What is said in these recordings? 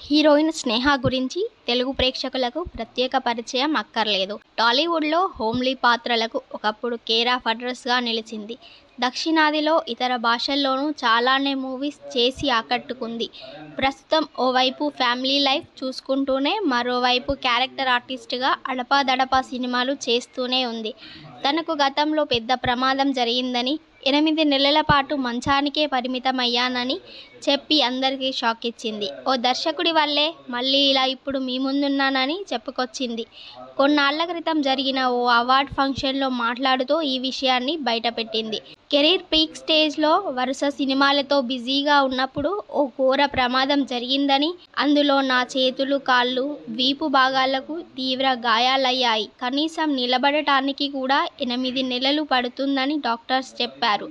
Heroine స్నేహ గురించి తెలుగు ప్రేక్షకులకు ప్రత్యేక పరిచయం అక్కర్లేదు. టాలీవుడ్లో హోమ్లీ పాత్రలకు ఒకప్పుడు కేర్ ఆఫ్ అడ్రస్గా నిలిచింది. దక్షిణాదిలో ఇతర భాషల్లోనూ చాలానే మూవీస్ చేసి ఆకట్టుకుంది. ప్రస్తుతం ఓవైపు ఫ్యామిలీ లైఫ్ చూసుకుంటూనే మరోవైపు క్యారెక్టర్ ఆర్టిస్ట్గా అడపాదడపా సినిమాలు చేస్తూనే ఉంది. తనకు గతంలో పెద్ద ప్రమాదం జరిగిందని, 8 నెలల పాటు మంచానికే పరిమితమయ్యానని చెప్పి అందరికీ షాక్ ఇచ్చింది. ఓ దర్శకుడి వల్లే మళ్ళీ ఇలా ఇప్పుడు మీ ముందున్నానని చెప్పుకొచ్చింది. కొన్నాళ్ల క్రితం జరిగిన ఓ అవార్డ్ ఫంక్షన్లో మాట్లాడుతూ ఈ విషయాన్ని బయటపెట్టింది. కెరీర్ పీక్ స్టేజ్లో వరుస సినిమాలతో బిజీగా ఉన్నప్పుడు ఓ ఘోర ప్రమాదం జరిగిందని, అందులో నా చేతులు, కాళ్లు, వీపు భాగాలకు తీవ్ర గాయాలయ్యాయి. కనీసం నిలబడటానికి కూడా 8 నెలలు పడుతుందని డాక్టర్స్ చెప్పారు.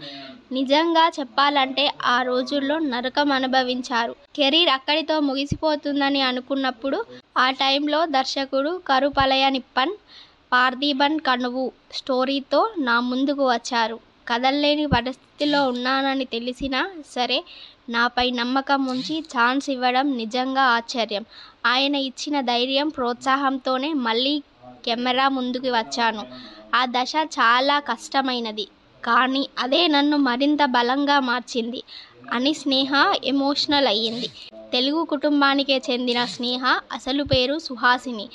నిజంగా చెప్పాలంటే ఆ రోజుల్లో నరకం అనుభవించారు. కెరీర్ అక్కడితో ముగిసిపోతుందని అనుకున్నప్పుడు ఆ టైంలో దర్శకుడు కరుపళయనిప్పన్ పార్థిబన్ కనువు స్టోరీతో నా ముందుకు వచ్చారు. కదల్లేని పరిస్థితిలో ఉన్నానని తెలిసినా సరే నాపై నమ్మకం ఉంచి ఛాన్స్ ఇవ్వడం నిజంగా ఆశ్చర్యం. ఆయన ఇచ్చిన ధైర్యం, ప్రోత్సాహంతోనే మళ్ళీ కెమెరా ముందుకు వచ్చాను. ఆ దశ చాలా కష్టమైనది, కానీ అదే నన్ను మరింత బలంగా మార్చింది అని స్నేహ ఎమోషనల్ అయ్యింది. తెలుగు కుటుంబానికే చెందిన స్నేహ అసలు పేరు సుహాసిని.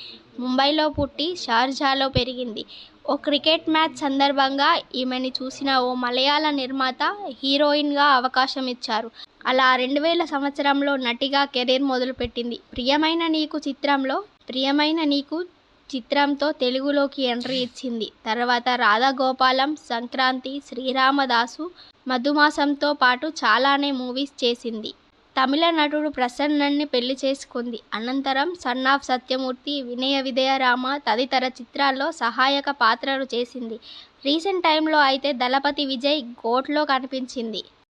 ముంబైలో పుట్టి షార్జాలో పెరిగింది. ఓ క్రికెట్ మ్యాచ్ సందర్భంగా ఈమెని చూసిన ఓ మలయాళ నిర్మాత హీరోయిన్గా అవకాశం ఇచ్చారు. అలా 2000 సంవత్సరంలో నటిగా కెరీర్ మొదలుపెట్టింది. ప్రియమైన నీకు చిత్రంతో తెలుగులోకి ఎంట్రీ ఇచ్చింది. తర్వాత రాధాగోపాలం, సంక్రాంతి, శ్రీరామదాసు, మధుమాసంతో పాటు చాలానే మూవీస్ చేసింది. తమిళ నటుడు ప్రసన్నన్ని పెళ్లి చేసుకుంది. అనంతరం సన్ ఆఫ్ సత్యమూర్తి, వినయ విధేయరామ తదితర చిత్రాల్లో సహాయక పాత్రలు చేసింది. రీసెంట్ టైంలో అయితే దళపతి విజయ్ గోట్లో కనిపించింది.